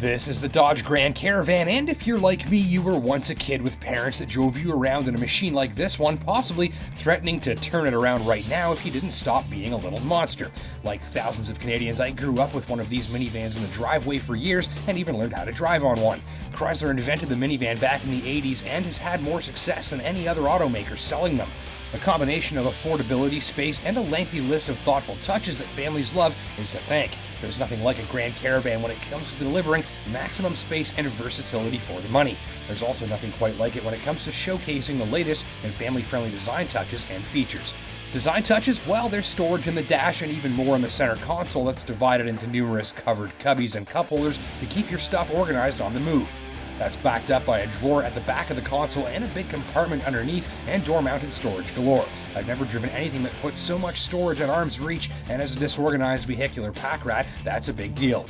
This is the Dodge Grand Caravan, and if you're like me, you were once a kid with parents that drove you around in a machine like this one, possibly threatening to turn it around right now if you didn't stop being a little monster. Like thousands of Canadians, I grew up with one of these minivans in the driveway for years and even learned how to drive on one. Chrysler invented the minivan back in the 80s and has had more success than any other automaker selling them. A combination of affordability, space, and a lengthy list of thoughtful touches that families love is to thank. There's nothing like a Grand Caravan when it comes to delivering maximum space and versatility for the money. There's also nothing quite like it when it comes to showcasing the latest and family-friendly design touches and features. Design touches? Well, there's storage in the dash and even more in the center console that's divided into numerous covered cubbies and cup holders to keep your stuff organized on the move. That's backed up by a drawer at the back of the console and a big compartment underneath and door-mounted storage galore. I've never driven anything that puts so much storage at arm's reach, and as a disorganized vehicular pack rat, that's a big deal.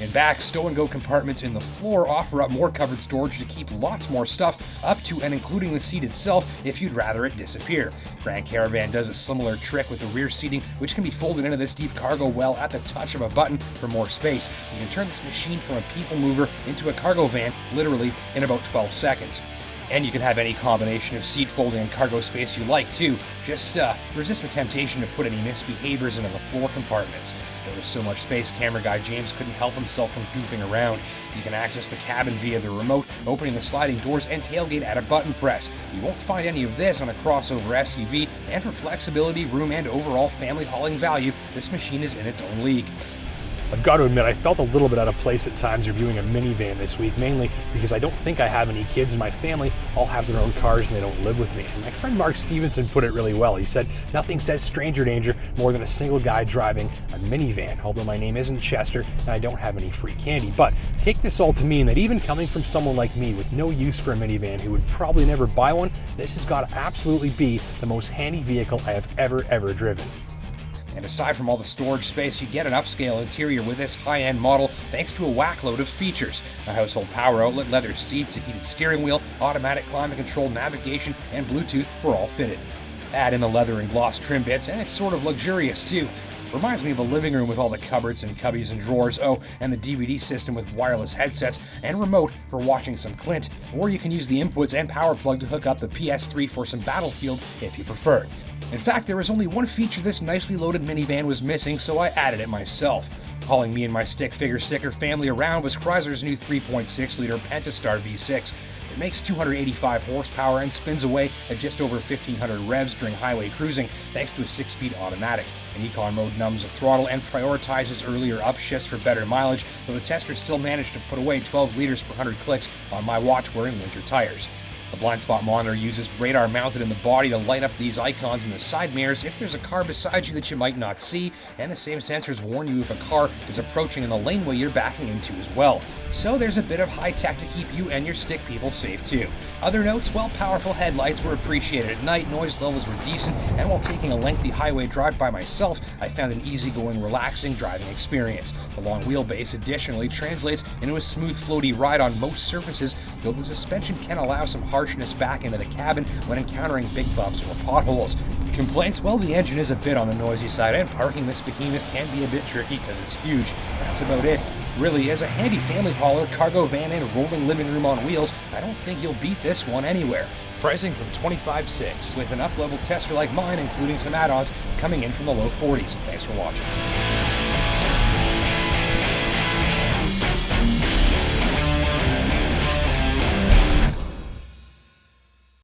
In back, stow-and-go compartments in the floor offer up more covered storage to keep lots more stuff up to and including the seat itself if you'd rather it disappear. Grand Caravan does a similar trick with the rear seating, which can be folded into this deep cargo well at the touch of a button for more space. You can turn this machine from a people mover into a cargo van literally in about 12 seconds. And you can have any combination of seat folding and cargo space you like too. Just resist the temptation to put any misbehaviors into the floor compartments. There was so much space, camera guy James couldn't help himself from goofing around. You can access the cabin via the remote, opening the sliding doors and tailgate at a button press. You won't find any of this on a crossover SUV, and for flexibility, room, and overall family hauling value, this machine is in its own league. I've got to admit, I felt a little bit out of place at times reviewing a minivan this week, mainly because I don't think I have any kids in my family. All have their own cars and they don't live with me. And my friend Mark Stevenson put it really well. He said, nothing says stranger danger more than a single guy driving a minivan, although my name isn't Chester and I don't have any free candy. But take this all to mean that even coming from someone like me with no use for a minivan who would probably never buy one, this has got to absolutely be the most handy vehicle I have ever driven. And aside from all the storage space, you get an upscale interior with this high-end model thanks to a whackload of features. A household power outlet, leather seats, a heated steering wheel, automatic climate control, navigation, and Bluetooth were all fitted. Add in the leather and gloss trim bits, and it's sort of luxurious too. Reminds me of a living room with all the cupboards and cubbies and drawers, and the DVD system with wireless headsets and remote for watching some Clint, or you can use the inputs and power plug to hook up the PS3 for some Battlefield if you prefer. In fact, there was only one feature this nicely loaded minivan was missing, so I added it myself. Hauling me and my stick figure sticker family around was Chrysler's new 3.6-liter Pentastar V6. It makes 285 horsepower and spins away at just over 1,500 revs during highway cruising, thanks to a 6-speed automatic. An Econ mode numbs the throttle and prioritizes earlier upshifts for better mileage, though the tester still managed to put away 12 liters per 100 clicks on my watch wearing winter tires. The blind spot monitor uses radar mounted in the body to light up these icons in the side mirrors if there's a car beside you that you might not see, and the same sensors warn you if a car is approaching in the laneway you're backing into as well. So there's a bit of high tech to keep you and your stick people safe too. Other notes, well, powerful headlights were appreciated at night, noise levels were decent, and while taking a lengthy highway drive by myself, I found an easygoing, relaxing driving experience. The long wheelbase additionally translates into a smooth, floaty ride on most surfaces, though the suspension can allow some harshness back into the cabin when encountering big bumps or potholes. Complaints? Well, the engine is a bit on the noisy side, and parking this behemoth can be a bit tricky because it's huge. That's about it. Really, as a handy family hauler, cargo van, and rolling living room on wheels, I don't think you'll beat this one anywhere. Pricing from $25,600, with an up-level tester like mine, including some add-ons, coming in from the low 40s. Thanks for watching.